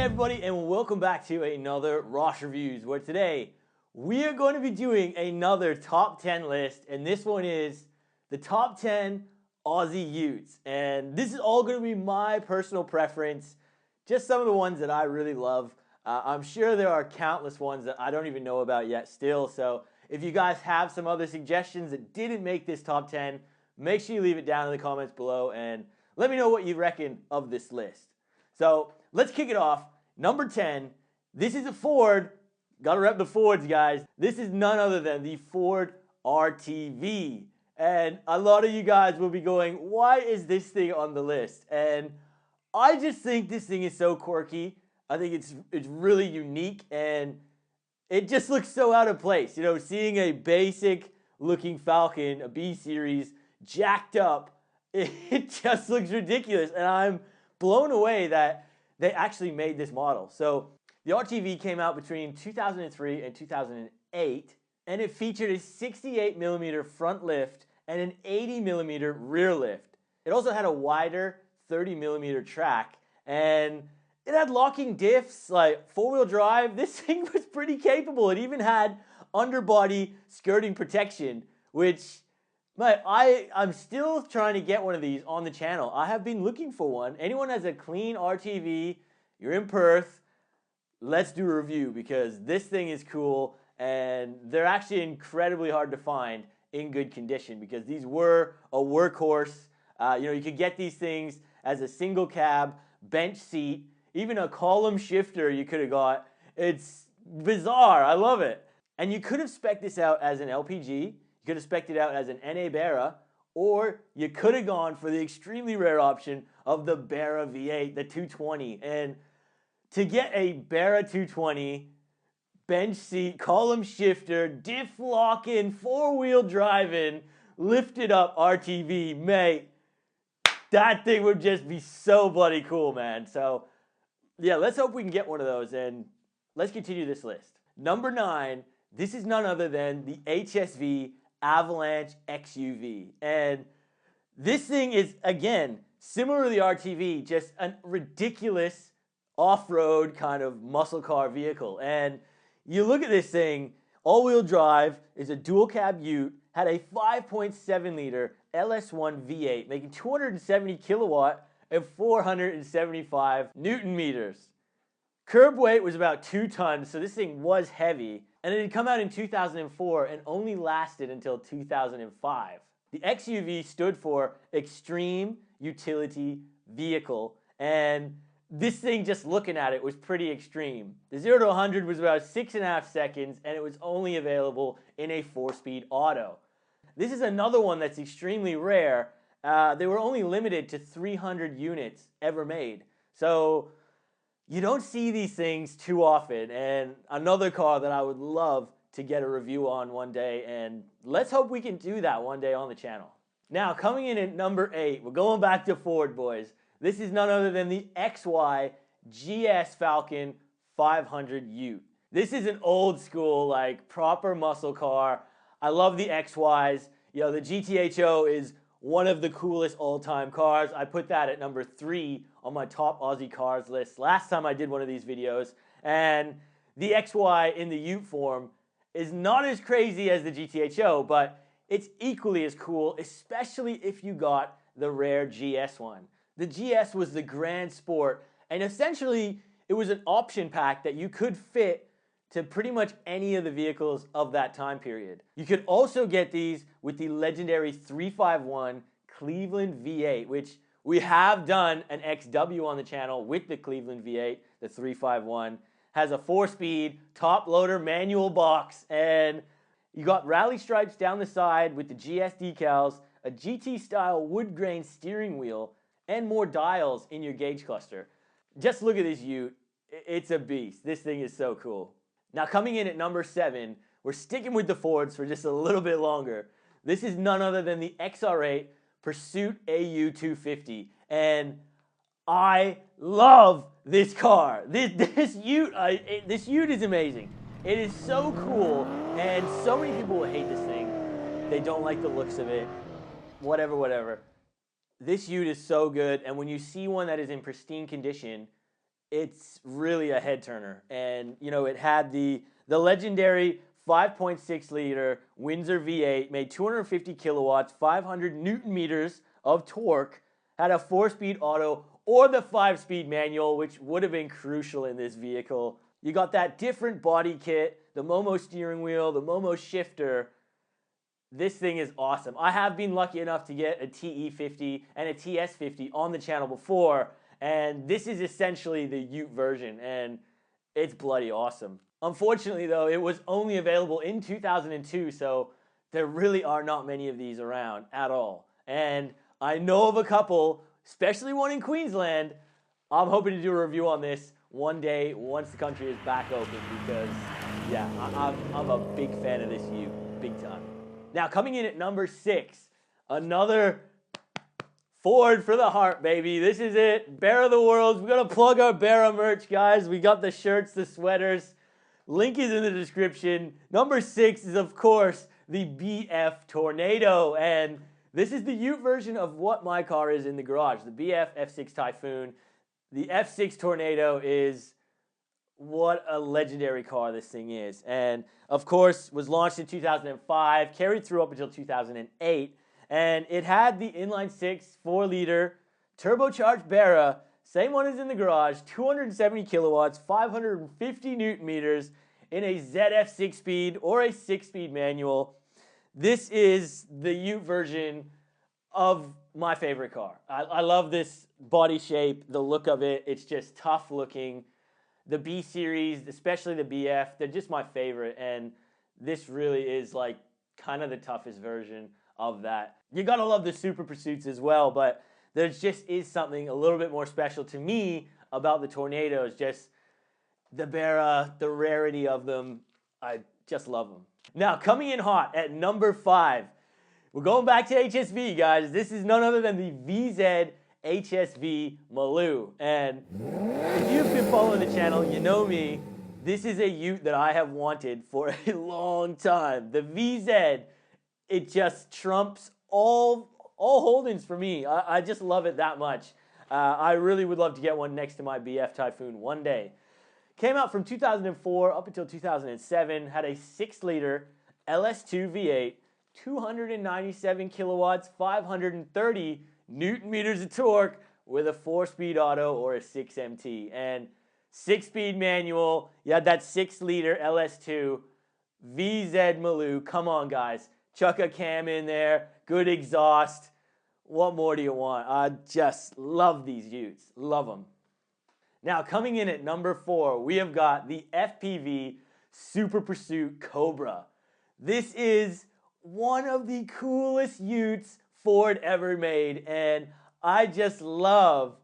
everybody, and welcome back to another Ross Reviews, where today we are going to be doing another top 10 list, and this one is the top 10 Aussie Utes. And this is all going to be my personal preference, just some of the ones that I really love. I'm sure there are countless ones that I don't even know about yet still, so if you guys have some other suggestions that didn't make this top 10, make sure you leave it down in the comments below and let me know what you reckon of this list. So let's kick it off. Number 10, this is a Ford. Gotta rep the Fords, guys. This is none other than the Ford RTV. And a lot of you guys will be going, why is this thing on the list? And I just think this thing is so quirky. I think it's really unique, and it just looks so out of place. You know, seeing a basic looking Falcon, a B series, jacked up, it just looks ridiculous. And I'm blown away that they actually made this model. So the RTV came out between 2003 and 2008, and it featured a 68mm front lift and an 80mm rear lift. It also had a wider 30mm track, and it had locking diffs, like four-wheel drive. This thing was pretty capable. It even had underbody skirting protection, which I'm still trying to get one of these on the channel. I have been looking for one. Anyone has a clean RTV, you're in Perth, let's do a review, because this thing is cool, and they're actually incredibly hard to find in good condition, because these were a workhorse. You could get these things as a single cab, bench seat, even a column shifter you could have got. It's bizarre. I love it. And you could have spec'd this out as an LPG. You could have spec'd it out as an NA Barra, or you could have gone for the extremely rare option of the Barra V8, the 220. And to get a Barra 220, bench seat, column shifter, diff lock-in, four-wheel driving, lifted up RTV, mate, that thing would just be so bloody cool, man. So yeah, let's hope we can get one of those, and let's continue this list. Number 9, this is none other than the HSV Avalanche XUV. And this thing is, again, similar to the RTV, just a ridiculous off-road kind of muscle car vehicle. And you look at this thing, all-wheel drive, is a dual cab ute, had a 5.7 liter LS1 V8, making 270 kilowatt and 475 Newton meters. Curb weight was about 2 tons, so this thing was heavy, and it had come out in 2004 and only lasted until 2005. The XUV stood for Extreme Utility Vehicle, and this thing, just looking at it, was pretty extreme. The 0 to 100 was about 6.5 seconds, and it was only available in a 4-speed auto. This is another one that's extremely rare. They were only limited to 300 units ever made. So you don't see these things too often, and another car that I would love to get a review on one day, and let's hope we can do that one day on the channel. Now, coming in at number 8, we're going back to Ford, boys. This is none other than the XY Falcon 500 Ute. This is an old school, like, proper muscle car. I love the XYs. You know, the GTHO is one of the coolest all-time cars. I put that at number 3 on my top Aussie cars list last time I did one of these videos. And the XY in the Ute form is not as crazy as the GTHO, but it's equally as cool, especially if you got the rare GS one. The GS was the grand sport, and essentially it was an option pack that you could fit to pretty much any of the vehicles of that time period. You could also get these with the legendary 351 Cleveland V8, which we have done an XW on the channel with the Cleveland V8, the 351. Has a 4-speed, top loader manual box, and you got rally stripes down the side with the GS decals, a GT-style wood grain steering wheel, and more dials in your gauge cluster. Just look at this Ute. It's a beast. This thing is so cool. Now, coming in at number 7, we're sticking with the Fords for just a little bit longer. This is none other than the XR8 Pursuit AU 250. And I love this car. This Ute is amazing. It is so cool, and so many people will hate this thing. They don't like the looks of it. Whatever. This Ute is so good, and when you see one that is in pristine condition, it's really a head turner. And, you know, it had the legendary 5.6 liter Windsor V8, made 250 kilowatts, 500 Newton meters of torque, had a 4-speed auto or the 5-speed manual, which would have been crucial in this vehicle. You got that different body kit, the Momo steering wheel, the Momo shifter. This thing is awesome. I have been lucky enough to get a TE50 and a TS50 on the channel before, and this is essentially the Ute version, and it's bloody awesome. Unfortunately, though, it was only available in 2002, so there really are not many of these around at all. And I know of a couple, especially one in Queensland. I'm hoping to do a review on this one day once the country is back open because, yeah, I'm a big fan of this Ute, big time. Now, coming in at number 6, another Ford for the heart, baby. This is it. Bear of the Worlds. We got to plug our Bear merch, guys. We got the shirts, the sweaters. Link is in the description. Number 6 is, of course, the BF Tornado. And this is the Ute version of what my car is in the garage, the BF F6 Typhoon. The F6 Tornado is what a legendary car this thing is. And, of course, was launched in 2005, carried through up until 2008. And it had the inline-6 4-liter turbocharged Barra, same one as in the garage, 270 kilowatts, 550 Newton meters in a ZF 6-speed or a 6-speed manual. This is the Ute version of my favorite car. I love this body shape, the look of it. It's just tough looking. The B series, especially the BF, they're just my favorite. And this really is like kind of the toughest version of that. You gotta love the Super Pursuits as well, but there just is something a little bit more special to me about the Tornadoes. Just the Barra, the rarity of them. I just love them. Now, coming in hot at number 5, we're going back to HSV, guys. This is none other than the VZ HSV Malou. And if you've been following the channel, you know me. This is a Ute that I have wanted for a long time. The VZ, it just trumps all Holdens for me. I just love it that much. I really would love to get one next to my BF Typhoon one day. Came out from 2004 up until 2007. Had a 6-liter LS2 V8, 297 kilowatts, 530 Newton meters of torque with a 4-speed auto or a 6MT. And 6-speed manual. You had that 6-liter LS2 VZ Malou. Come on, guys. Chuck a cam in there. Good exhaust. What more do you want? I just love these Utes. Love them. Now, coming in at number 4, we have got the FPV Super Pursuit Cobra. This is one of the coolest Utes Ford ever made, and I just love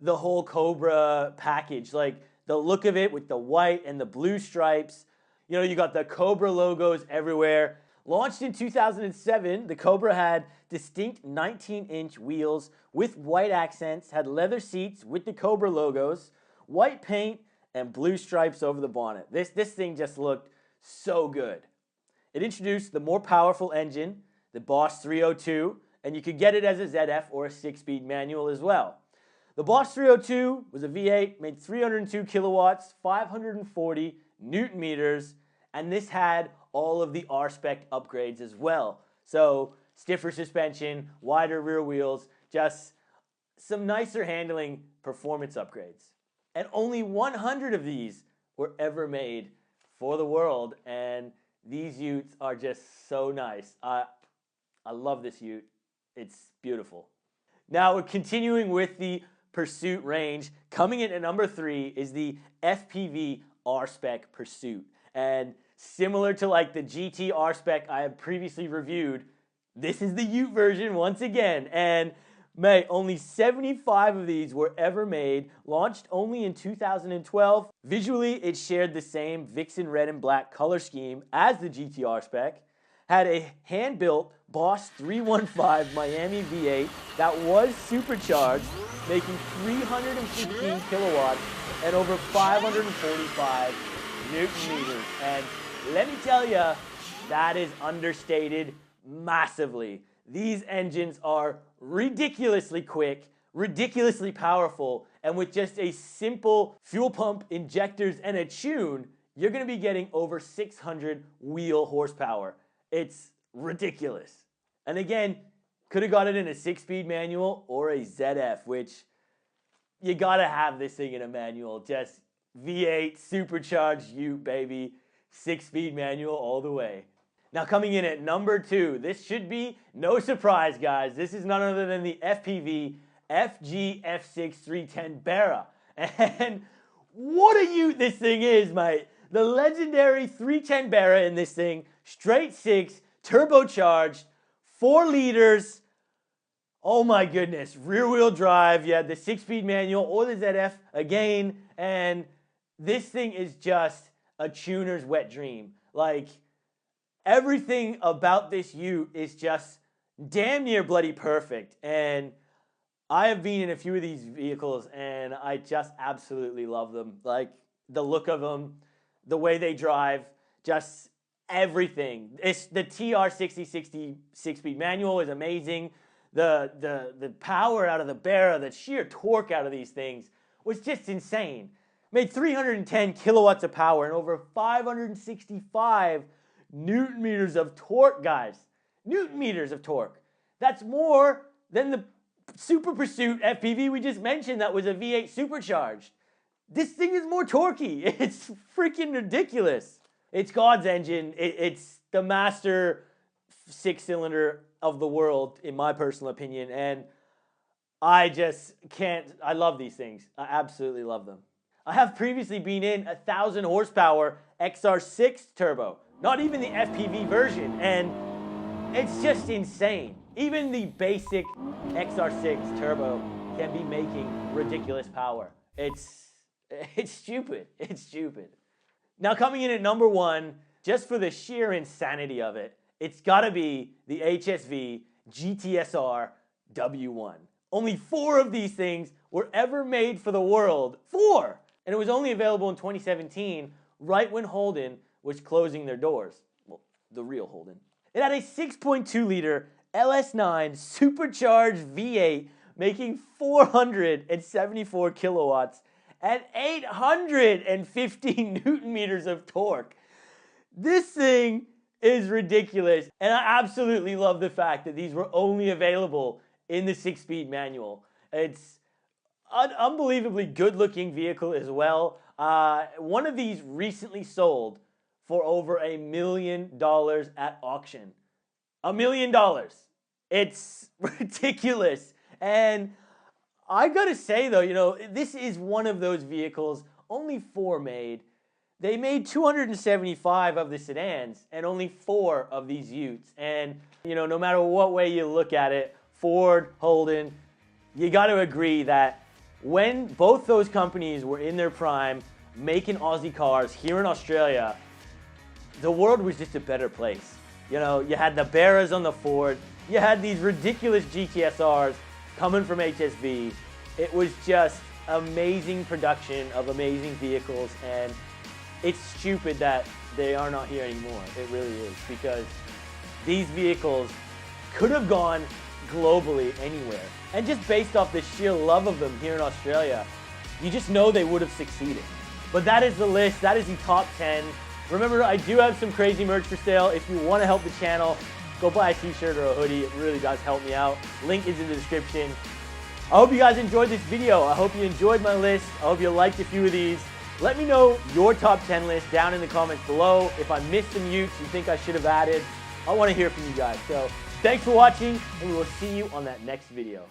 the whole Cobra package. Like, the look of it with the white and the blue stripes. You know, you got the Cobra logos everywhere. Launched in 2007, the Cobra had distinct 19-inch wheels with white accents, had leather seats with the Cobra logos, white paint, and blue stripes over the bonnet. This thing just looked so good. It introduced the more powerful engine, the Boss 302, and you could get it as a ZF or a 6-speed manual as well. The Boss 302 was a V8, made 302 kilowatts, 540 Newton meters, and this had all of the R-Spec upgrades as well. So stiffer suspension, wider rear wheels, just some nicer handling performance upgrades. And only 100 of these were ever made for the world, and these Utes are just so nice. I love this Ute. It's beautiful. Now we're continuing with the Pursuit range. Coming in at number 3 is the FPV R-Spec Pursuit. And similar to like the GT R-Spec I have previously reviewed, this is the Ute version once again. And mate, only 75 of these were ever made, launched only in 2012. Visually, it shared the same Vixen red and black color scheme as the GT R-Spec, had a hand-built Boss 315 Miami V8 that was supercharged, making 315 kilowatts and over 545 Newton meters. And let me tell you, that is understated massively. These engines are ridiculously quick, ridiculously powerful, and with just a simple fuel pump, injectors, and a tune, you're going to be getting over 600 wheel horsepower. It's ridiculous. And again, could have got it in a 6-speed manual or a ZF, which you got to have this thing in a manual. Just V8 supercharged Ute, baby. 6-speed manual all the way. Now coming in at number 2, this should be no surprise, guys. This is none other than the FPV FG-F6 310 Barra. And what a Ute this thing is, mate. The legendary 310 Barra in this thing, straight 6, turbocharged, 4 liters. Oh my goodness, rear wheel drive. You had the 6-speed manual or the ZF again. And this thing is just a tuner's wet dream. Like, everything about this Ute is just damn near bloody perfect. And I have been in a few of these vehicles and I just absolutely love them. Like, the look of them, the way they drive, just everything. It's the TR6060 6-speed manual is amazing. The power out of the Barra, the sheer torque out of these things was just insane. Made 310 kilowatts of power and over 565 Newton meters of torque, guys. Newton meters of torque. That's more than the Super Pursuit FPV we just mentioned that was a V8 supercharged. This thing is more torquey. It's freaking ridiculous. It's God's engine. It's the master 6-cylinder of the world, in my personal opinion. And I just can't, I love these things. I absolutely love them. I have previously been in 1,000 horsepower XR6 turbo. Not even the FPV version. And it's just insane. Even the basic XR6 turbo can be making ridiculous power. It's stupid. It's stupid. Now coming in at number 1, just for the sheer insanity of it, it's got to be the HSV GTSR W1. Only 4 of these things were ever made for the world. 4! And it was only available in 2017, right when Holden was closing their doors. Well, the real Holden. It had a 6.2 liter LS9 supercharged V8 making 474 kilowatts and 815 Newton meters of torque. This thing is ridiculous, and I absolutely love the fact that these were only available in the 6-speed manual. It's an unbelievably good-looking vehicle as well. One of these recently sold for over $1 million at auction. $1 million. It's ridiculous. And I gotta say though, you know, this is one of those vehicles, only 4 made. They made 275 of the sedans and only 4 of these Utes. And, you know, no matter what way you look at it, Ford, Holden, you gotta agree that when both those companies were in their prime making Aussie cars here in Australia, the world was just a better place. You know, you had the Barras on the Ford, you had these ridiculous GTSRs coming from HSV. It was just amazing production of amazing vehicles, and it's stupid that they are not here anymore. It really is, because these vehicles could have gone globally anywhere. And just based off the sheer love of them here in Australia, you just know they would have succeeded. But that is the list. That is the top 10. Remember, I do have some crazy merch for sale. If you want to help the channel, go buy a t-shirt or a hoodie. It really does help me out. Link is in the description. I hope you guys enjoyed this video. I hope you enjoyed my list. I hope you liked a few of these. Let me know your top 10 list down in the comments below. If I missed some Utes you think I should have added, I want to hear from you guys. So thanks for watching, and we will see you on that next video.